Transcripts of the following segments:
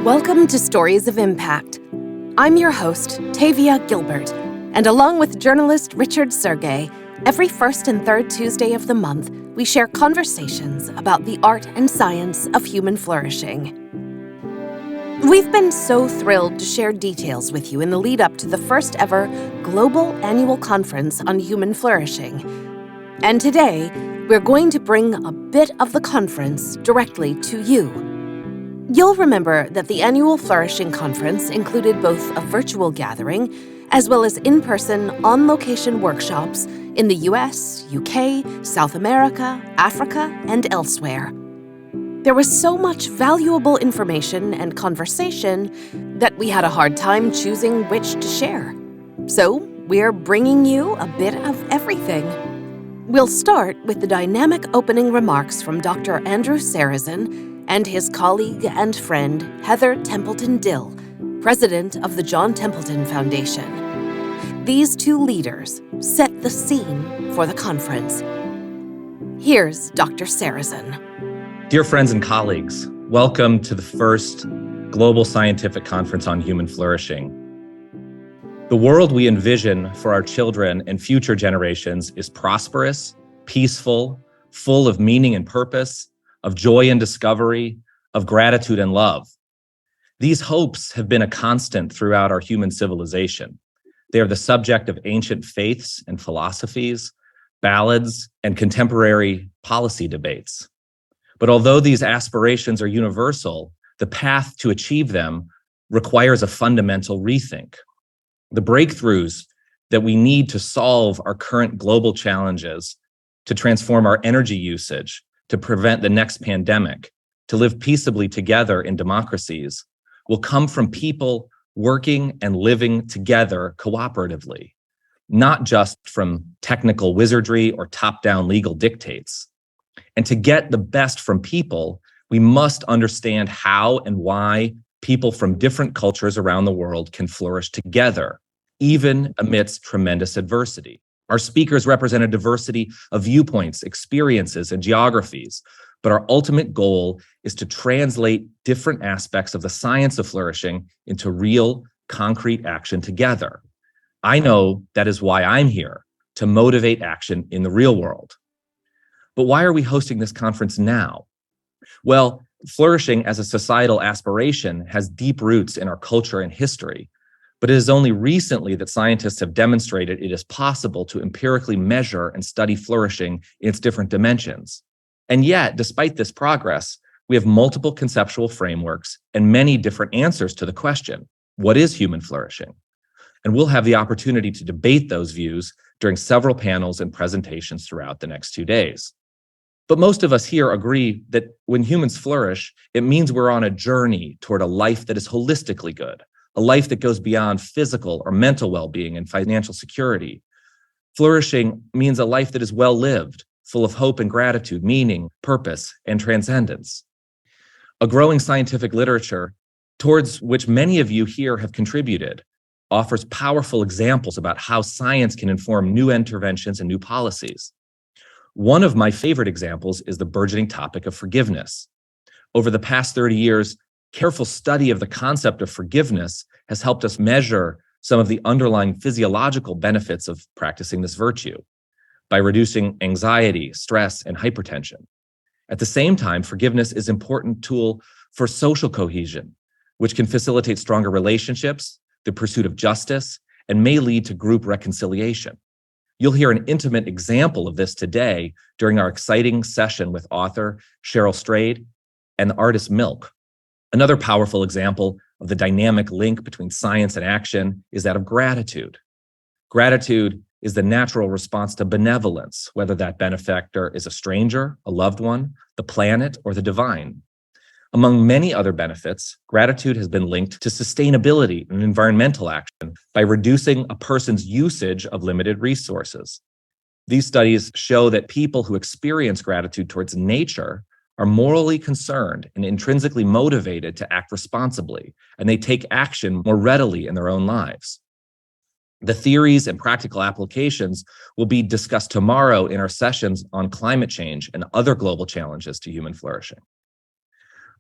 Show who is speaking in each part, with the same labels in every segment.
Speaker 1: Welcome to Stories of Impact. I'm your host, Tavia Gilbert, and along with journalist Richard Sergey, every first and third Tuesday of the month, we share conversations about the art and science of human flourishing. We've been so thrilled to share details with you in the lead up to the first ever Global Annual Conference on Human Flourishing. And today, we're going to bring a bit of the conference directly to you. You'll remember that the annual Flourishing Conference included both a virtual gathering as well as in-person, on-location workshops in the US, UK, South America, Africa, and elsewhere. There was so much valuable information and conversation that we had a hard time choosing which to share. So we're bringing you a bit of everything. We'll start with the dynamic opening remarks from Dr. Andrew Serazin and his colleague and friend, Heather Templeton Dill, president of the John Templeton Foundation. These two leaders set the scene for the conference. Here's Dr. Serazin.
Speaker 2: Dear friends and colleagues, welcome to the first Global Scientific Conference on Human Flourishing. The world we envision for our children and future generations is prosperous, peaceful, full of meaning and purpose, of joy and discovery, of gratitude and love. These hopes have been a constant throughout our human civilization. They are the subject of ancient faiths and philosophies, ballads, and contemporary policy debates. But although these aspirations are universal, the path to achieve them requires a fundamental rethink. The breakthroughs that we need to solve our current global challenges, to transform our energy usage, to prevent the next pandemic, to live peaceably together in democracies, will come from people working and living together cooperatively, not just from technical wizardry or top-down legal dictates. And to get the best from people, we must understand how and why people from different cultures around the world can flourish together, even amidst tremendous adversity. Our speakers represent a diversity of viewpoints, experiences, and geographies, but our ultimate goal is to translate different aspects of the science of flourishing into real, concrete action together. I know that is why I'm here, to motivate action in the real world. But why are we hosting this conference now? Well, flourishing as a societal aspiration has deep roots in our culture and history. But it is only recently that scientists have demonstrated it is possible to empirically measure and study flourishing in its different dimensions. And yet, despite this progress, we have multiple conceptual frameworks and many different answers to the question, what is human flourishing? And we'll have the opportunity to debate those views during several panels and presentations throughout the next 2 days. But most of us here agree that when humans flourish, it means we're on a journey toward a life that is holistically good, a life that goes beyond physical or mental well-being and financial security. Flourishing means a life that is well-lived, full of hope and gratitude, meaning, purpose, and transcendence. A growing scientific literature, towards which many of you here have contributed, offers powerful examples about how science can inform new interventions and new policies. One of my favorite examples is the burgeoning topic of forgiveness. Over the past 30 years, careful study of the concept of forgiveness has helped us measure some of the underlying physiological benefits of practicing this virtue by reducing anxiety, stress, and hypertension. At the same time, forgiveness is an important tool for social cohesion, which can facilitate stronger relationships, the pursuit of justice, and may lead to group reconciliation. You'll hear an intimate example of this today during our exciting session with author Cheryl Strayed and the artist Milk. Another powerful example of the dynamic link between science and action is that of gratitude. Gratitude is the natural response to benevolence, whether that benefactor is a stranger, a loved one, the planet, or the divine. Among many other benefits, gratitude has been linked to sustainability and environmental action by reducing a person's usage of limited resources. These studies show that people who experience gratitude towards nature are morally concerned and intrinsically motivated to act responsibly, and they take action more readily in their own lives. The theories and practical applications will be discussed tomorrow in our sessions on climate change and other global challenges to human flourishing.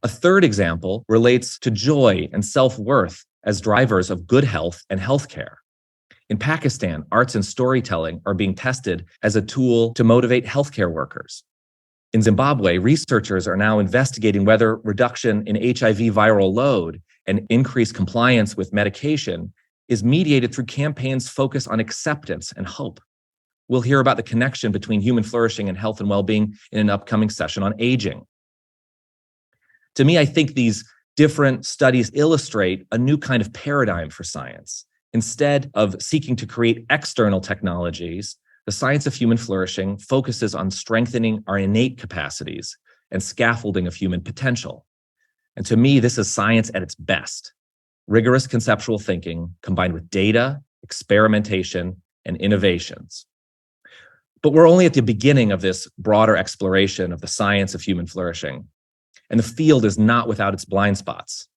Speaker 2: A third example relates to joy and self-worth as drivers of good health and healthcare. In Pakistan, arts and storytelling are being tested as a tool to motivate healthcare workers. In Zimbabwe, researchers are now investigating whether reduction in HIV viral load and increased compliance with medication is mediated through campaigns focused on acceptance and hope. We'll hear about the connection between human flourishing and health and well-being in an upcoming session on aging. To me, I think these different studies illustrate a new kind of paradigm for science. Instead of seeking to create external technologies, the science of human flourishing focuses on strengthening our innate capacities and scaffolding of human potential. And to me, this is science at its best. Rigorous conceptual thinking combined with data, experimentation, and innovations. But we're only at the beginning of this broader exploration of the science of human flourishing. And the field is not without its blind spots.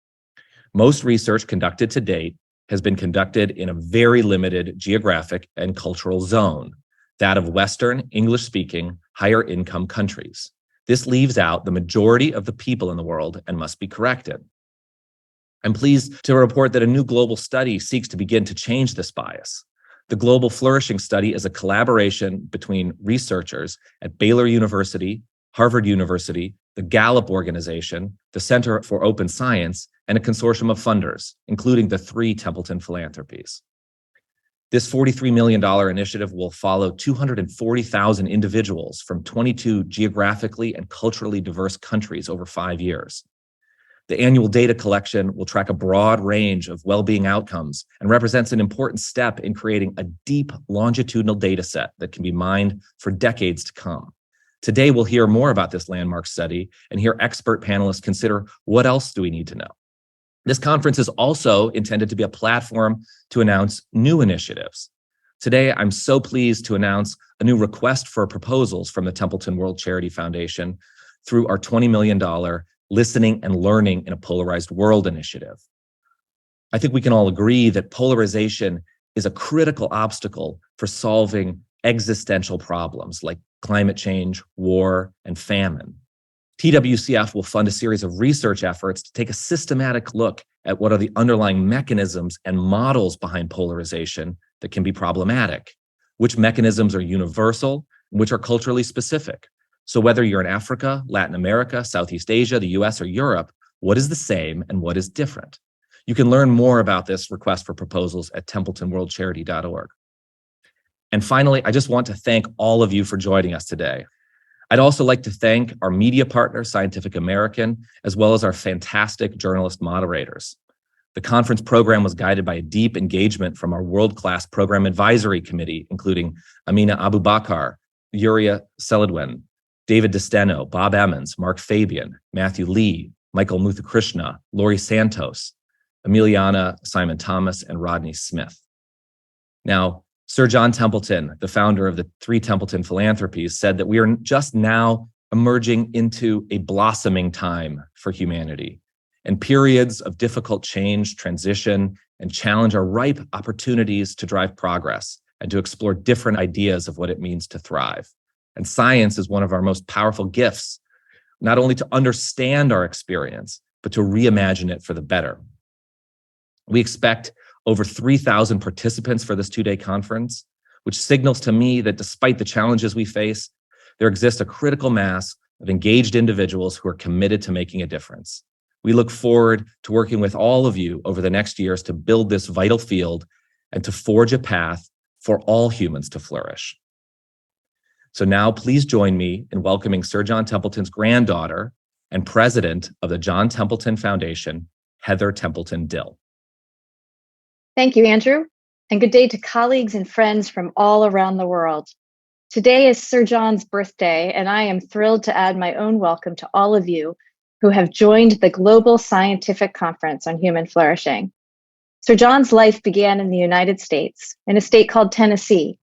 Speaker 2: Most research conducted to date has been conducted in a very limited geographic and cultural zone, that of Western, English-speaking, higher-income countries. This leaves out the majority of the people in the world and must be corrected. I'm pleased to report that a new global study seeks to begin to change this bias. The Global Flourishing Study is a collaboration between researchers at Baylor University, Harvard University, the Gallup Organization, the Center for Open Science, and a consortium of funders, including the 3 Templeton philanthropies. This $43 million initiative will follow 240,000 individuals from 22 geographically and culturally diverse countries over 5 years. The annual data collection will track a broad range of well-being outcomes and represents an important step in creating a deep longitudinal data set that can be mined for decades to come. Today, we'll hear more about this landmark study and hear expert panelists consider what else do we need to know. This conference is also intended to be a platform to announce new initiatives. Today, I'm so pleased to announce a new request for proposals from the Templeton World Charity Foundation through our $20 million Listening and Learning in a Polarized World initiative. I think we can all agree that polarization is a critical obstacle for solving existential problems like climate change, war, and famine. TWCF will fund a series of research efforts to take a systematic look at what are the underlying mechanisms and models behind polarization that can be problematic, which mechanisms are universal, and which are culturally specific. So whether you're in Africa, Latin America, Southeast Asia, the US, or Europe, what is the same and what is different? You can learn more about this request for proposals at templetonworldcharity.org. And finally, I just want to thank all of you for joining us today. I'd also like to thank our media partner, Scientific American, as well as our fantastic journalist moderators. The conference program was guided by a deep engagement from our world-class program advisory committee, including Amina Abubakar, Yuria Seladwen, David DeSteno, Bob Emmons, Mark Fabian, Matthew Lee, Michael Muthukrishna, Lori Santos, Emiliana Simon Thomas, and Rodney Smith. Now, Sir John Templeton, the founder of the 3 Templeton philanthropies, said that we are just now emerging into a blossoming time for humanity, and periods of difficult change, transition, and challenge are ripe opportunities to drive progress and to explore different ideas of what it means to thrive. And science is one of our most powerful gifts, not only to understand our experience, but to reimagine it for the better. We expect over 3,000 participants for this 2-day conference, which signals to me that despite the challenges we face, there exists a critical mass of engaged individuals who are committed to making a difference. We look forward to working with all of you over the next years to build this vital field and to forge a path for all humans to flourish. So now please join me in welcoming Sir John Templeton's granddaughter and president of the John Templeton Foundation, Heather Templeton Dill.
Speaker 3: Thank you, Andrew, and good day to colleagues and friends from all around the world. Today is Sir John's birthday, and I am thrilled to add my own welcome to all of you who have joined the Global Scientific Conference on Human Flourishing. Sir John's life began in the United States, in a state called Tennessee.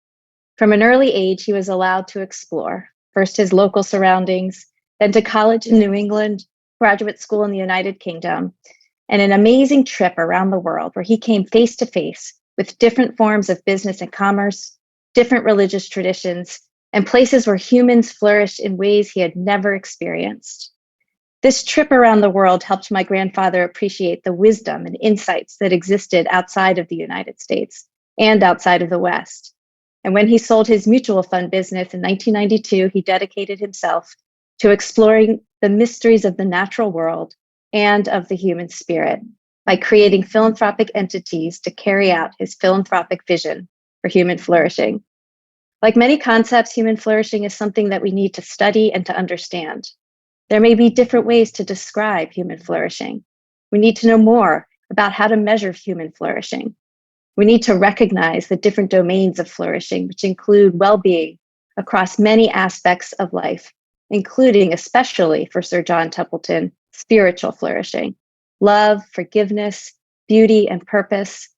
Speaker 3: From an early age, he was allowed to explore, first his local surroundings, then to college in New England, graduate school in the United Kingdom, and an amazing trip around the world where he came face to face with different forms of business and commerce, different religious traditions, and places where humans flourished in ways he had never experienced. This trip around the world helped my grandfather appreciate the wisdom and insights that existed outside of the United States and outside of the West. And when he sold his mutual fund business in 1992, he dedicated himself to exploring the mysteries of the natural world and of the human spirit by creating philanthropic entities to carry out his philanthropic vision for human flourishing. Like many concepts, human flourishing is something that we need to study and to understand. There may be different ways to describe human flourishing. We need to know more about how to measure human flourishing. We need to recognize the different domains of flourishing, which include well-being across many aspects of life, including, especially for Sir John Templeton, spiritual flourishing, love, forgiveness, beauty, and purpose.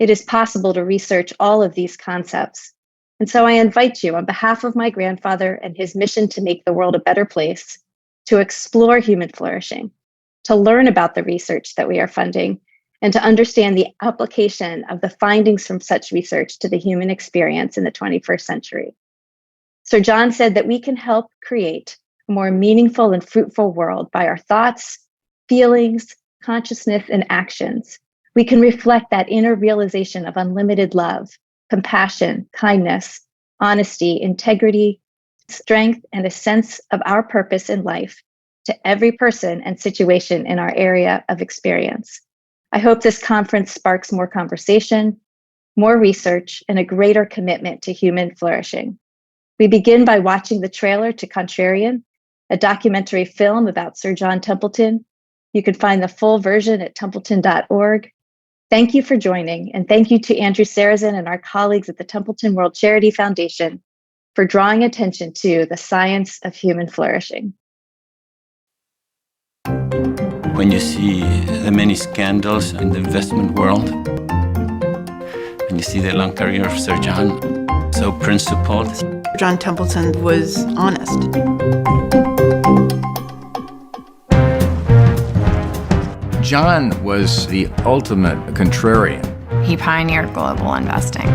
Speaker 3: It is possible to research all of these concepts. And so I invite you, on behalf of my grandfather and his mission to make the world a better place, to explore human flourishing, to learn about the research that we are funding, and to understand the application of the findings from such research to the human experience in the 21st century. Sir John said that we can help create a more meaningful and fruitful world by our thoughts, feelings, consciousness, and actions. We can reflect that inner realization of unlimited love, compassion, kindness, honesty, integrity, strength, and a sense of our purpose in life to every person and situation in our area of experience. I hope this conference sparks more conversation, more research, and a greater commitment to human flourishing. We begin by watching the trailer to Contrarian, a documentary film about Sir John Templeton. You can find the full version at templeton.org. Thank you for joining, and thank you to Andrew Serazin and our colleagues at the Templeton World Charity Foundation for drawing attention to the science of human flourishing.
Speaker 4: When you see the many scandals in the investment world, and you see the long career of Sir John, so principled.
Speaker 5: John Templeton was honest.
Speaker 6: John was the ultimate contrarian.
Speaker 7: He pioneered global investing.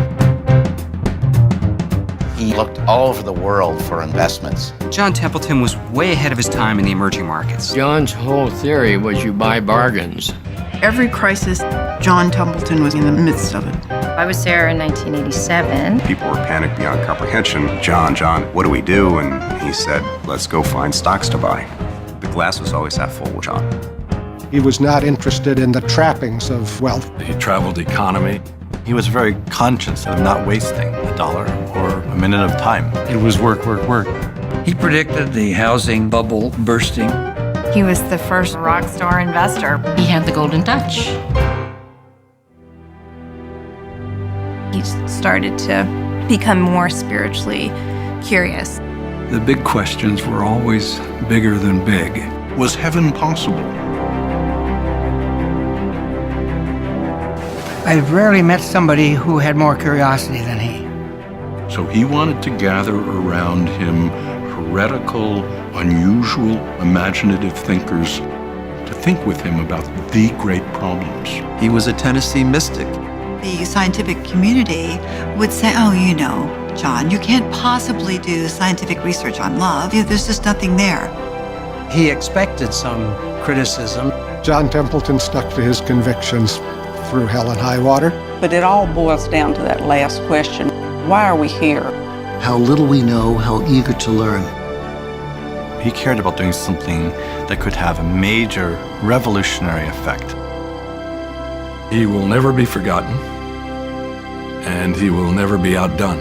Speaker 8: He looked all over the world for investments.
Speaker 9: John Templeton was way ahead of his time in the emerging markets.
Speaker 10: John's whole theory was you buy bargains.
Speaker 5: Every crisis, John Templeton was in the midst of it.
Speaker 11: I was there in 1987.
Speaker 12: People were panicked beyond comprehension. John, what do we do? And he said, let's go find stocks to buy. The glass was always half full with John.
Speaker 13: He was not interested in the trappings of wealth.
Speaker 14: He traveled the economy. He was very conscious of not wasting a dollar or a minute of time.
Speaker 15: It was work, work, work.
Speaker 16: He predicted the housing bubble bursting.
Speaker 7: He was the first rock star investor.
Speaker 11: He had the golden touch.
Speaker 17: He started to become more spiritually curious.
Speaker 15: The big questions were always bigger than big.
Speaker 14: Was heaven possible?
Speaker 18: I've rarely met somebody who had more curiosity than he.
Speaker 14: So he wanted to gather around him heretical, unusual, imaginative thinkers to think with him about the great problems.
Speaker 19: He was a Tennessee mystic.
Speaker 20: The scientific community would say, oh, you know, John, you can't possibly do scientific research on love. There's just nothing there.
Speaker 21: He expected some criticism.
Speaker 13: John Templeton stuck to his convictions through hell and high water.
Speaker 22: But it all boils down to that last question. Why are we here?
Speaker 23: How little we know, how eager to learn.
Speaker 14: He cared about doing something that could have a major revolutionary effect.
Speaker 15: He will never be forgotten, and he will never be outdone.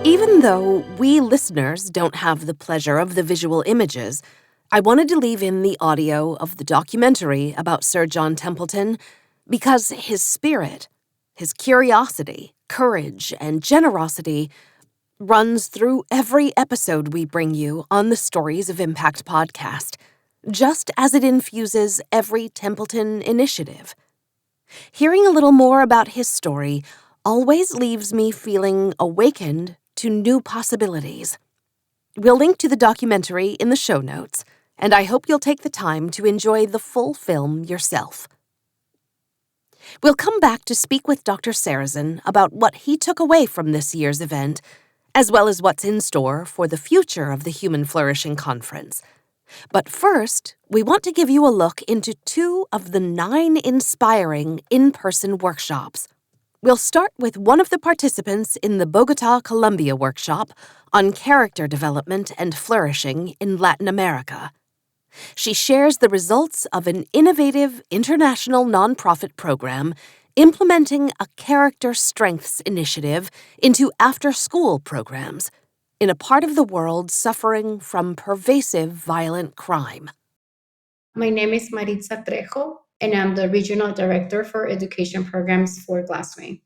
Speaker 1: Even though we listeners don't have the pleasure of the visual images, I wanted to leave in the audio of the documentary about Sir John Templeton because his spirit, his curiosity, courage, and generosity runs through every episode we bring you on the Stories of Impact podcast, just as it infuses every Templeton initiative. Hearing a little more about his story always leaves me feeling awakened to new possibilities. We'll link to the documentary in the show notes, and I hope you'll take the time to enjoy the full film yourself. We'll come back to speak with Dr. Serazin about what he took away from this year's event as well as what's in store for the future of the Human Flourishing Conference. But first, we want to give you a look into 2 of the 9 inspiring in-person workshops. We'll start with one of the participants in the Bogota, Colombia workshop on character development and flourishing in Latin America. She shares the results of an innovative international nonprofit program implementing a character strengths initiative into after-school programs in a part of the world suffering from pervasive violent crime.
Speaker 2: My name is Maritza Trejo, and I'm the Regional Director for Education Programs for Glasswing.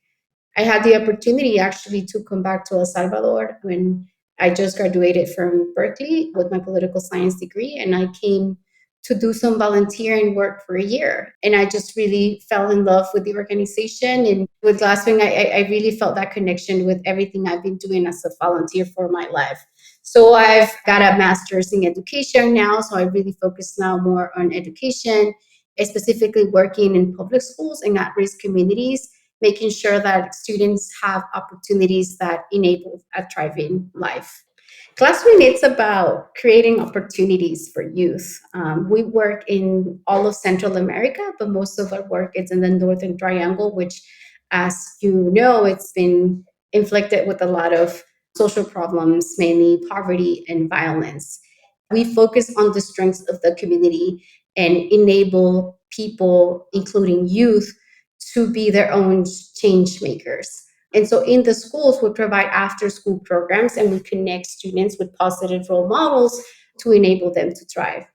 Speaker 2: I had the opportunity actually to come back to El Salvador when I just graduated from Berkeley with my political science degree, and I came to do some volunteering work for a year. And I just really fell in love with the organization. And with Glasswing, I really felt that connection with everything I've been doing as a volunteer for my life. So I've got a master's in education now. So I really focus now more on education, specifically working in public schools and at-risk communities, making sure that students have opportunities that enable a thriving life. Glasswing, it's about creating opportunities for youth. We work in all of Central America, but most of our work is in the Northern Triangle, which, as you know, it's been inflicted with a lot of social problems, mainly poverty and violence. We focus on the strengths of the community and enable people, including youth, to be their own change makers. And so in the schools, we provide after-school programs and we connect students with positive role models to enable them to thrive.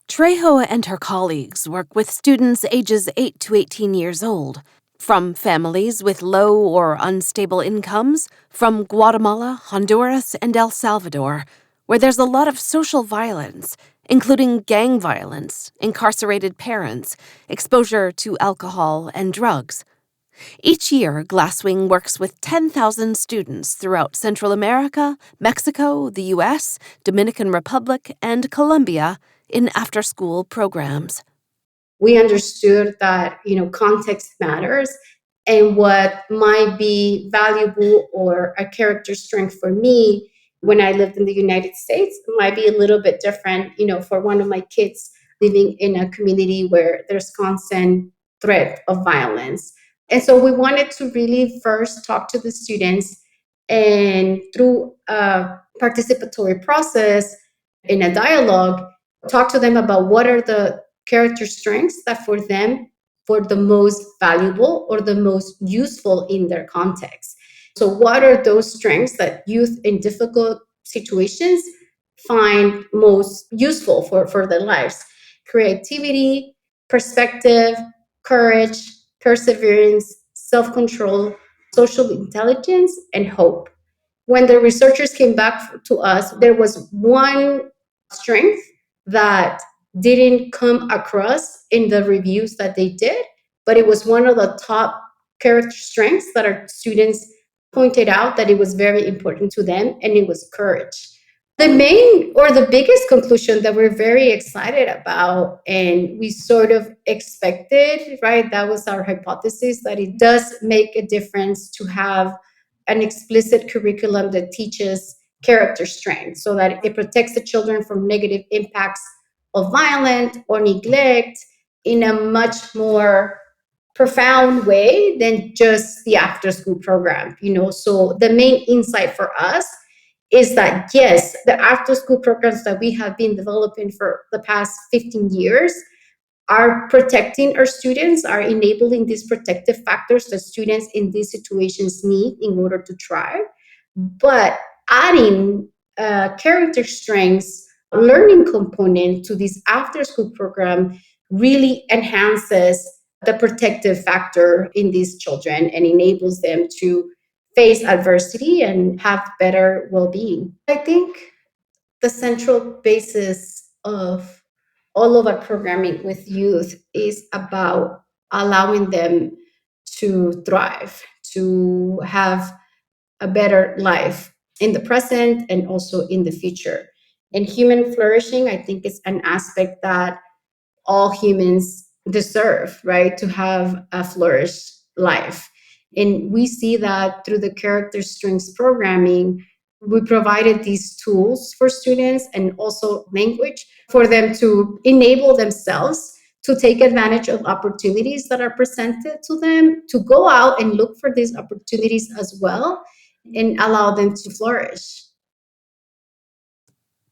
Speaker 1: Trejo and her colleagues work with students ages 8 to 18 years old, from families with low or unstable incomes, from Guatemala, Honduras, and El Salvador, where there's a lot of social violence, including gang violence, incarcerated parents, exposure to alcohol and drugs. Each year, Glasswing works with 10,000 students throughout Central America, Mexico, the U.S., Dominican Republic, and Colombia in after-school programs.
Speaker 2: We understood that, context matters, and what might be valuable or a character strength for me when I lived in the United States might be a little bit different, for one of my kids living in a community where there's constant threat of violence. And so we wanted to really first talk to the students and through a participatory process in a dialogue, talk to them about what are the character strengths that for them were the most valuable or the most useful in their context. So what are those strengths that youth in difficult situations find most useful for their lives? Creativity, perspective, courage, perseverance, self-control, social intelligence, and hope. When the researchers came back to us, there was one strength that didn't come across in the reviews that they did, but it was one of the top character strengths that our students pointed out that it was very important to them, and it was courage. The main or the biggest conclusion that we're very excited about, and we sort of expected, right? That was our hypothesis, that it does make a difference to have an explicit curriculum that teaches character strength so that it protects the children from negative impacts of violence or neglect in a much more profound way than just the after-school program, So the main insight for us is that, yes, the after-school programs that we have been developing for the past 15 years are protecting our students, are enabling these protective factors that students in these situations need in order to thrive. But adding character strengths, learning component to this after-school program really enhances the protective factor in these children and enables them to face adversity and have better well-being. I think the central basis of all of our programming with youth is about allowing them to thrive, to have a better life in the present and also in the future. And human flourishing, I think, is an aspect that all humans deserve, right? To have a flourished life. And we see that through the character strengths programming, We provided these tools for students and also language for them to enable themselves to take advantage of opportunities that are presented to them, to go out and look for these opportunities as well and allow them to flourish.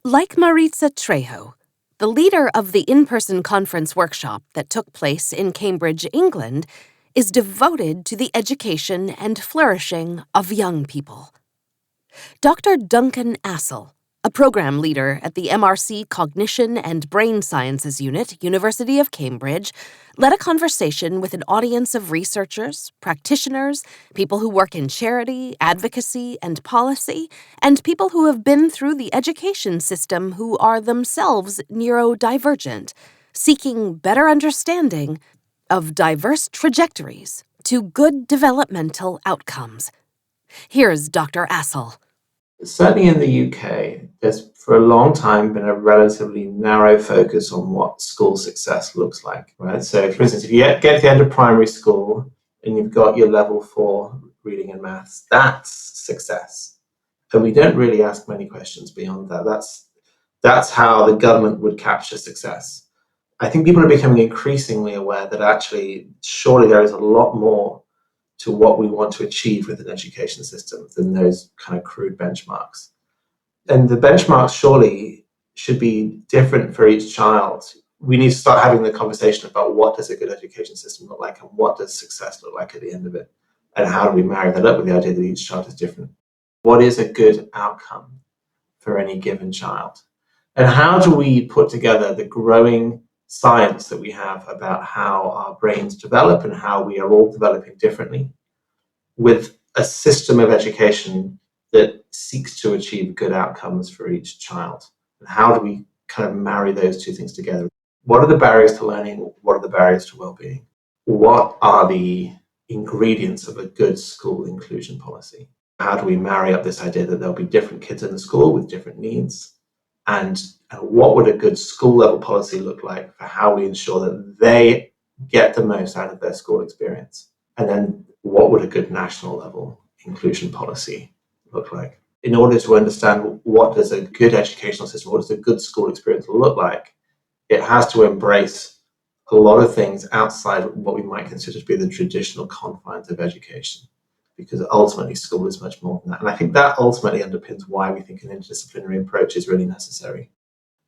Speaker 1: Like Maritza Trejo, the leader of the in-person conference workshop that took place in Cambridge, England, is devoted to the education and flourishing of young people. Dr. Duncan Assel, a program leader at the MRC Cognition and Brain Sciences Unit, University of Cambridge, led a conversation with an audience of researchers, practitioners, people who work in charity, advocacy, and policy, and people who have been through the education system who are themselves neurodivergent, seeking better understanding of diverse trajectories to good developmental outcomes. Here's Dr. Assel.
Speaker 3: Certainly in the UK, there's for a long time been a relatively narrow focus on what school success looks like, right? So, for instance, if you get to the end of primary school and you've got your level 4 reading and maths, that's success. And we don't really ask many questions beyond that. That's how the government would capture success. I think people are becoming increasingly aware that actually, surely there is a lot more to what we want to achieve with an education system than those kind of crude benchmarks. And the benchmarks surely should be different for each child. We need to start having the conversation about what does a good education system look like and what does success look like at the end of it? And how do we marry that up with the idea that each child is different? What is a good outcome for any given child? And how do we put together the growing science that we have about how our brains develop and how we are all developing differently with a system of education that seeks to achieve good outcomes for each child? And how do we kind of marry those two things together? What are the barriers to learning? What are the barriers to well-being? What are the ingredients of a good school inclusion policy? How do we marry up this idea that there'll be different kids in the school with different needs? And what would a good school level policy look like for how we ensure that they get the most out of their school experience? And then what would a good national level inclusion policy look like? In order to understand what does a good educational system, what does a good school experience look like, it has to embrace a lot of things outside what we might consider to be the traditional confines of education, because ultimately school is much more than that. And I think that ultimately underpins why we think an interdisciplinary approach is really necessary.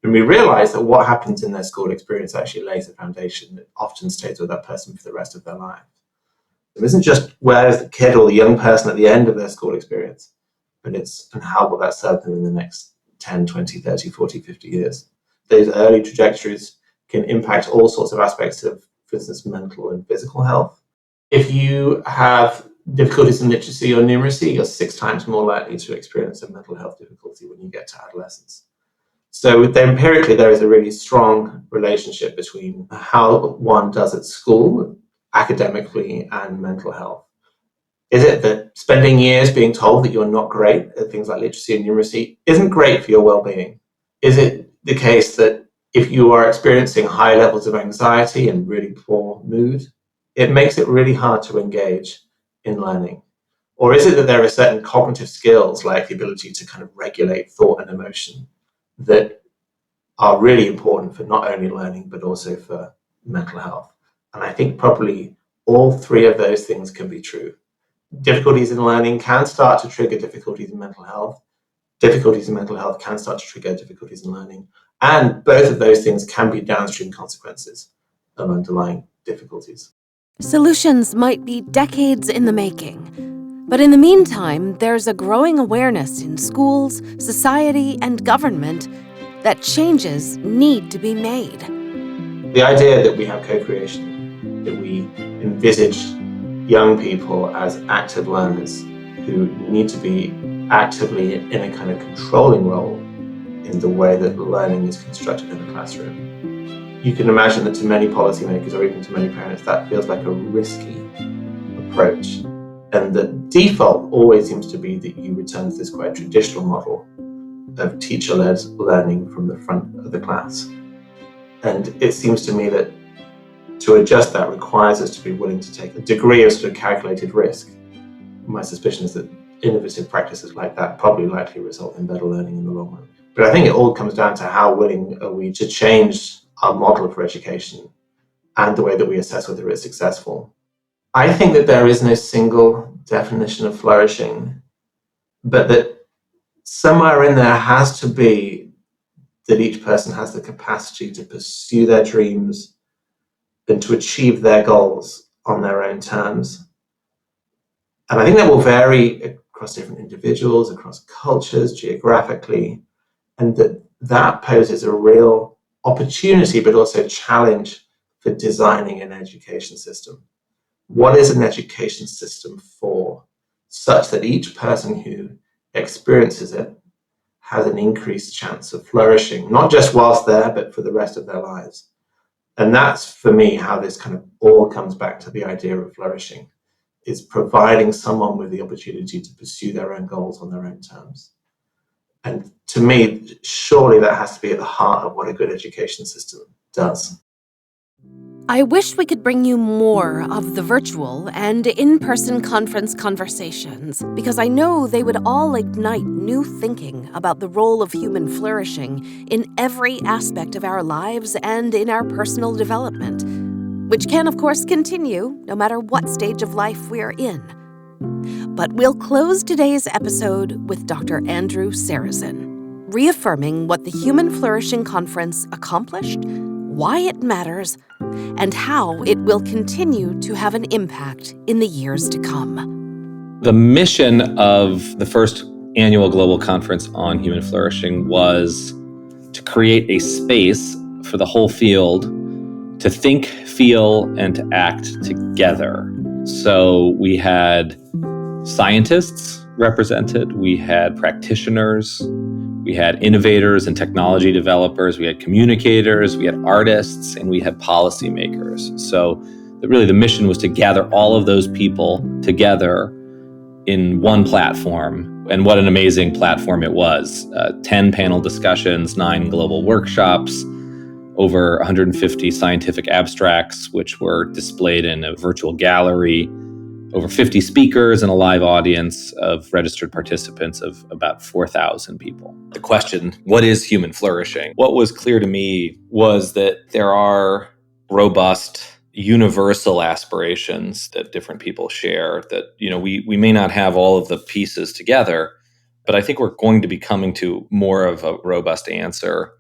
Speaker 3: And we realize that what happens in their school experience actually lays a foundation that often stays with that person for the rest of their life. It isn't just where is the kid or the young person at the end of their school experience, but it's and how will that serve them in the next 10, 20, 30, 40, 50 years. Those early trajectories can impact all sorts of aspects of, for instance, mental and physical health. If you have difficulties in literacy or numeracy, you're 6 times more likely to experience a mental health difficulty when you get to adolescence. So empirically, there is a really strong relationship between how one does at school, academically, and mental health. Is it that spending years being told that you're not great at things like literacy and numeracy isn't great for your well-being? Is it the case that if you are experiencing high levels of anxiety and really poor mood, it makes it really hard to engage in learning? Or is it that there are certain cognitive skills, like the ability to kind of regulate thought and emotion, that are really important for not only learning, but also for mental health? And I think probably all 3 of those things can be true. Difficulties in learning can start to trigger difficulties in mental health. Difficulties in mental health can start to trigger difficulties in learning. And both of those things can be downstream consequences of underlying difficulties.
Speaker 1: Solutions might be decades in the making, but in the meantime, there's a growing awareness in schools, society, and government that changes need to be made.
Speaker 3: The idea that we have co-creation, that we envisage young people as active learners who need to be actively in a kind of controlling role in the way that learning is constructed in the classroom. You can imagine that to many policymakers or even to many parents, that feels like a risky approach. And the default always seems to be that you return to this quite traditional model of teacher-led learning from the front of the class. And it seems to me that to adjust that requires us to be willing to take a degree of sort of calculated risk. My suspicion is that innovative practices like that probably likely result in better learning in the long run. But I think it all comes down to how willing are we to change our model for education and the way that we assess whether it's successful. I think that there is no single definition of flourishing, but that somewhere in there has to be that each person has the capacity to pursue their dreams and to achieve their goals on their own terms. And I think that will vary across different individuals, across cultures, geographically, and that poses a real opportunity, but also challenge for designing an education system. What is an education system for, such that each person who experiences it has an increased chance of flourishing, not just whilst there, but for the rest of their lives? And that's, for me, how this kind of all comes back to the idea of flourishing, is providing someone with the opportunity to pursue their own goals on their own terms. And to me, surely that has to be at the heart of what a good education system does.
Speaker 1: I wish we could bring you more of the virtual and in-person conference conversations, because I know they would all ignite new thinking about the role of human flourishing in every aspect of our lives and in our personal development, which can, of course, continue no matter what stage of life we're in. But we'll close today's episode with Dr. Andrew Serazin, reaffirming what the Human Flourishing Conference accomplished, why it matters, and how it will continue to have an impact in the years to come.
Speaker 4: The mission of the first annual Global Conference on Human Flourishing was to create a space for the whole field to think, feel, and to act together. So we had scientists represented, we had practitioners, we had innovators and technology developers, we had communicators, we had artists, and we had policymakers. So really the mission was to gather all of those people together in one platform. And what an amazing platform it was. 10 panel discussions, 9 global workshops, over 150 scientific abstracts, which were displayed in a virtual gallery, over 50 speakers and a live audience of registered participants of about 4,000 people. The question, what is human flourishing? What was clear to me was that there are robust, universal aspirations that different people share, that, we may not have all of the pieces together, but I think we're going to be coming to more of a robust answer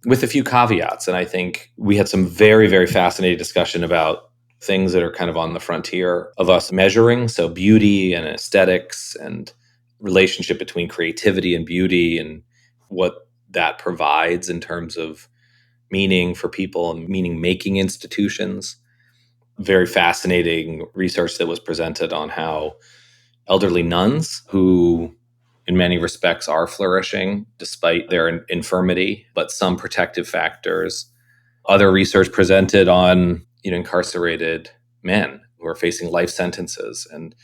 Speaker 4: with a few caveats. And I think we had some very, very fascinating discussion about things that are kind of on the frontier of us measuring. So beauty and aesthetics and relationship between creativity and beauty and what that provides in terms of meaning for people and meaning-making institutions. Very fascinating research that was presented on how elderly nuns, who in many respects are flourishing despite their infirmity, but some protective factors. Other research presented on incarcerated men who are facing life sentences and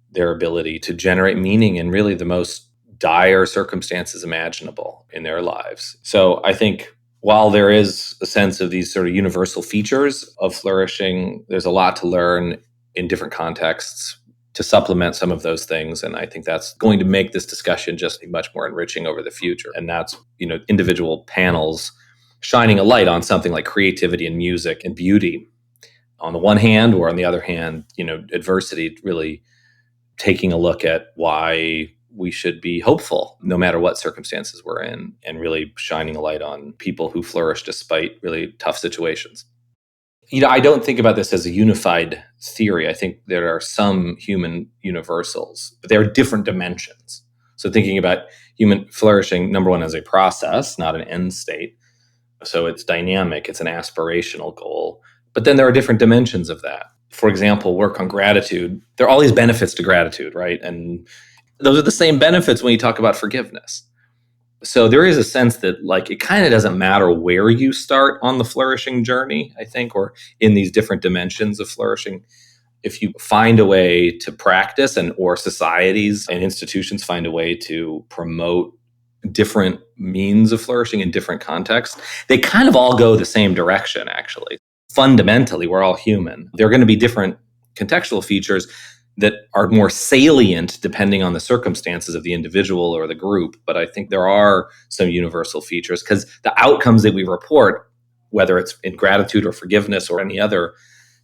Speaker 4: their ability to generate meaning in really the most dire circumstances imaginable in their lives. So I think while there is a sense of these sort of universal features of flourishing, there's a lot to learn in different contexts to supplement some of those things. And I think that's going to make this discussion just much more enriching over the future. And that's, individual panels shining a light on something like creativity and music and beauty on the one hand, or on the other hand, adversity, really taking a look at why we should be hopeful no matter what circumstances we're in, and really shining a light on people who flourish despite really tough situations. I don't think about this as a unified theory. I think there are some human universals, but there are different dimensions. So thinking about human flourishing, number one, as a process, not an end state. So it's dynamic, it's an aspirational goal. But then there are different dimensions of that. For example, work on gratitude. There are all these benefits to gratitude, right? And those are the same benefits when you talk about forgiveness. So there is a sense that it kind of doesn't matter where you start on the flourishing journey, I think, or in these different dimensions of flourishing. If you find a way to practice or societies and institutions find a way to promote different means of flourishing in different contexts, they kind of all go the same direction, actually. Fundamentally, we're all human. There are going to be different contextual features. that are more salient depending on the circumstances of the individual or the group. But I think there are some universal features because the outcomes that we report, whether it's in gratitude or forgiveness or any other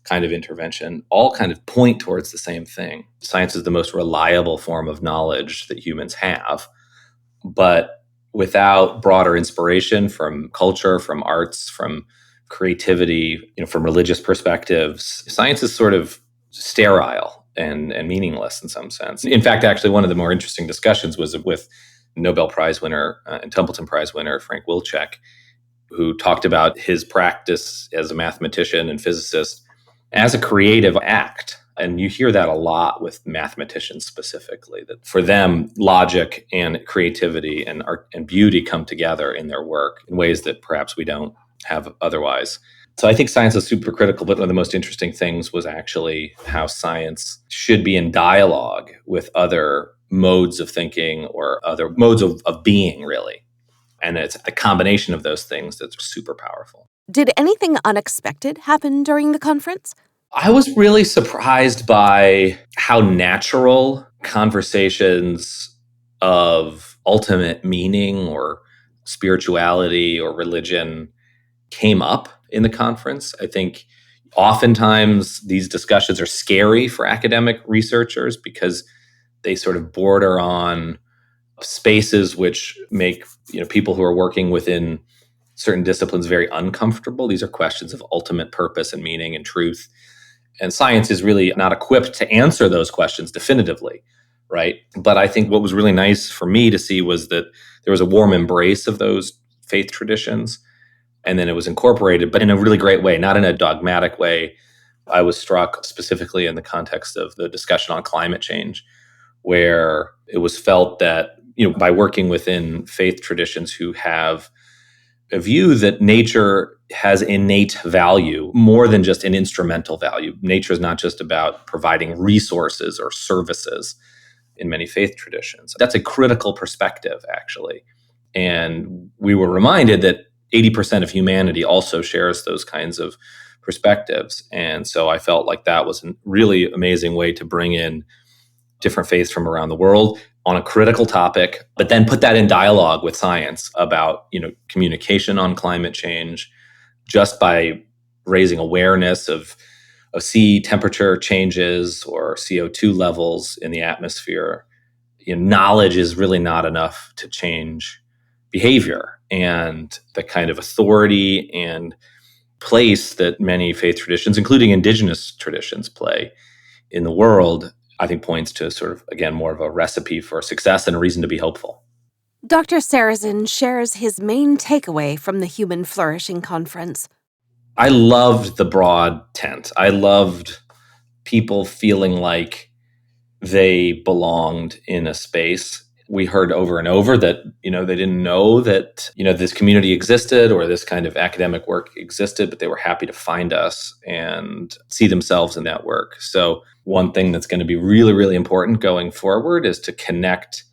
Speaker 4: kind of intervention, all kind of point towards the same thing. Science is the most reliable form of knowledge that humans have. But without broader inspiration from culture, from arts, from creativity, from religious perspectives, science is sort of sterile and meaningless in some sense. In fact, actually, one of the more interesting discussions was with Nobel Prize winner and Templeton Prize winner Frank Wilczek, who talked about his practice as a mathematician and physicist as a creative act. And you hear that a lot with mathematicians specifically, that for them, logic and creativity and art and beauty come together in their work in ways that perhaps we don't have otherwise. So I think science is super critical, but one of the most interesting things was actually how science should be in dialogue with other modes of thinking or other modes of being, really. And it's the combination of those things that's super powerful.
Speaker 1: Did anything unexpected happen during the conference?
Speaker 4: I was really surprised by how natural conversations of ultimate meaning or spirituality or religion came up in the conference. I think oftentimes these discussions are scary for academic researchers because they sort of border on spaces which make people who are working within certain disciplines very uncomfortable. These are questions of ultimate purpose and meaning and truth. And science is really not equipped to answer those questions definitively, right? But I think what was really nice for me to see was that there was a warm embrace of those faith traditions. And then it was incorporated, but in a really great way, not in a dogmatic way. I was struck specifically in the context of the discussion on climate change, where it was felt that, by working within faith traditions who have a view that nature has innate value more than just an instrumental value. Nature is not just about providing resources or services in many faith traditions. That's a critical perspective, actually. And we were reminded that 80% of humanity also shares those kinds of perspectives. And so I felt like that was a really amazing way to bring in different faiths from around the world on a critical topic, but then put that in dialogue with science about, communication on climate change, just by raising awareness of sea temperature changes or CO2 levels in the atmosphere. Knowledge is really not enough to change behavior, and the kind of authority and place that many faith traditions, including indigenous traditions, play in the world, I think points to sort of, again, more of a recipe for success and a reason to be hopeful.
Speaker 1: Dr. Serazin shares his main takeaway from the Human Flourishing Conference.
Speaker 4: I loved the broad tent. I loved people feeling like they belonged in a space. We heard over and over that, they didn't know that, this community existed or this kind of academic work existed, but they were happy to find us and see themselves in that work. So one thing that's going to be really, really important going forward is to connect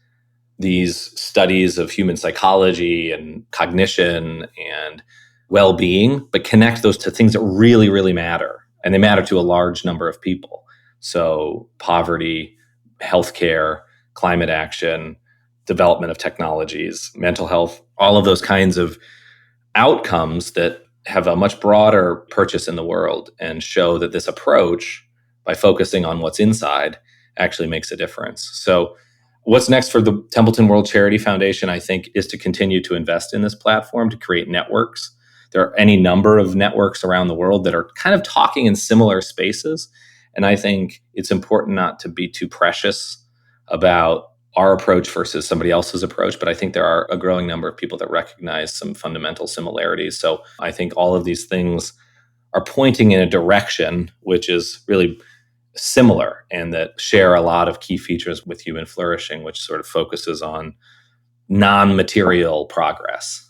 Speaker 4: these studies of human psychology and cognition and well-being, but connect those to things that really, really matter. And they matter to a large number of people. So poverty, healthcare, climate action, development of technologies, mental health, all of those kinds of outcomes that have a much broader purchase in the world and show that this approach, by focusing on what's inside, actually makes a difference. So what's next for the Templeton World Charity Foundation, I think, is to continue to invest in this platform, to create networks. There are any number of networks around the world that are kind of talking in similar spaces. And I think it's important not to be too precious about our approach versus somebody else's approach. But I think there are a growing number of people that recognize some fundamental similarities. So I think all of these things are pointing in a direction which is really similar and that share a lot of key features with Human Flourishing, which sort of focuses on non-material progress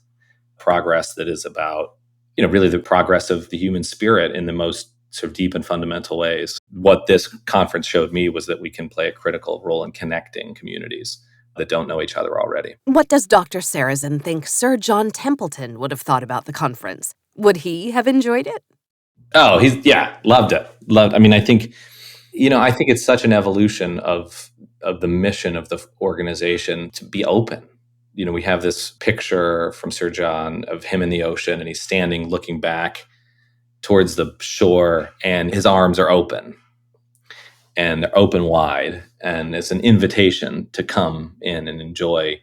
Speaker 4: that is about, really the progress of the human spirit in the most sort of deep and fundamental ways. What this conference showed me was that we can play a critical role in connecting communities that don't know each other already.
Speaker 1: What does Dr. Serazin think Sir John Templeton would have thought about the conference? Would he have enjoyed it?
Speaker 4: Oh, loved it. I mean, I think I think it's such an evolution of the mission of the organization to be open. We have this picture from Sir John of him in the ocean, and he's standing looking back towards the shore, and his arms are open. And they're open wide, and it's an invitation to come in and enjoy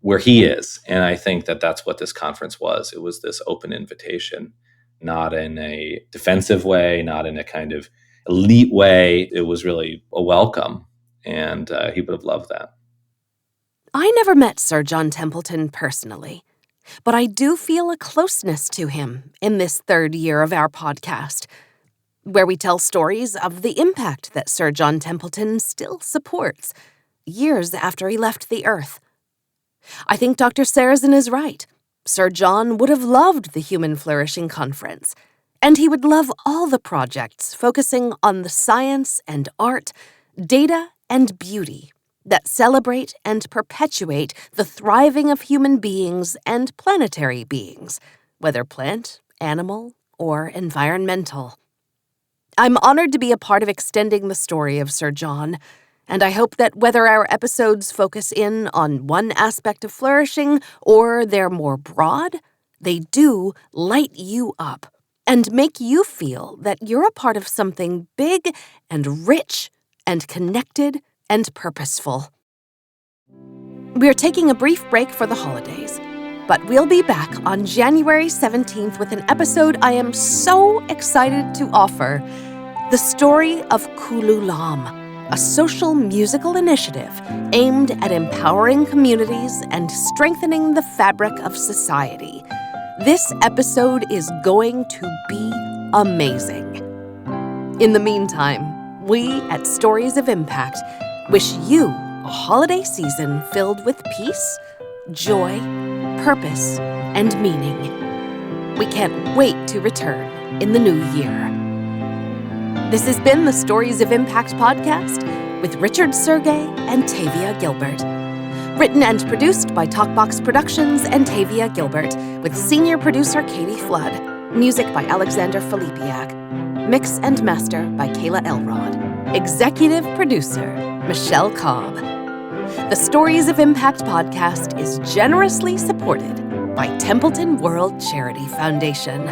Speaker 4: where he is. And I think that that's what this conference was. It was this open invitation, not in a defensive way, not in a kind of elite way. It was really a welcome, and he would have loved that.
Speaker 1: I never met Sir John Templeton personally, but I do feel a closeness to him in this third year of our podcast, where we tell stories of the impact that Sir John Templeton still supports years after he left the earth. I think Dr. Serazin is right. Sir John would have loved the Human Flourishing Conference, and he would love all the projects focusing on the science and art, data and beauty that celebrate and perpetuate the thriving of human beings and planetary beings, whether plant, animal, or environmental. I'm honored to be a part of extending the story of Sir John, and I hope that whether our episodes focus in on one aspect of flourishing or they're more broad, they do light you up and make you feel that you're a part of something big and rich and connected and purposeful. We're taking a brief break for the holidays, but we'll be back on January 17th with an episode I am so excited to offer: the story of Kululam, a social musical initiative aimed at empowering communities and strengthening the fabric of society. This episode is going to be amazing. In the meantime, we at Stories of Impact wish you a holiday season filled with peace, joy, purpose, and meaning. We can't wait to return in the new year. This has been the Stories of Impact podcast with Richard Sergey and Tavia Gilbert. Written and produced by Talkbox Productions and Tavia Gilbert, with senior producer Katie Flood. Music by Alexander Filipiak. Mix and master by Kayla Elrod. Executive producer Michelle Cobb. The Stories of Impact podcast is generously supported by Templeton World Charity Foundation.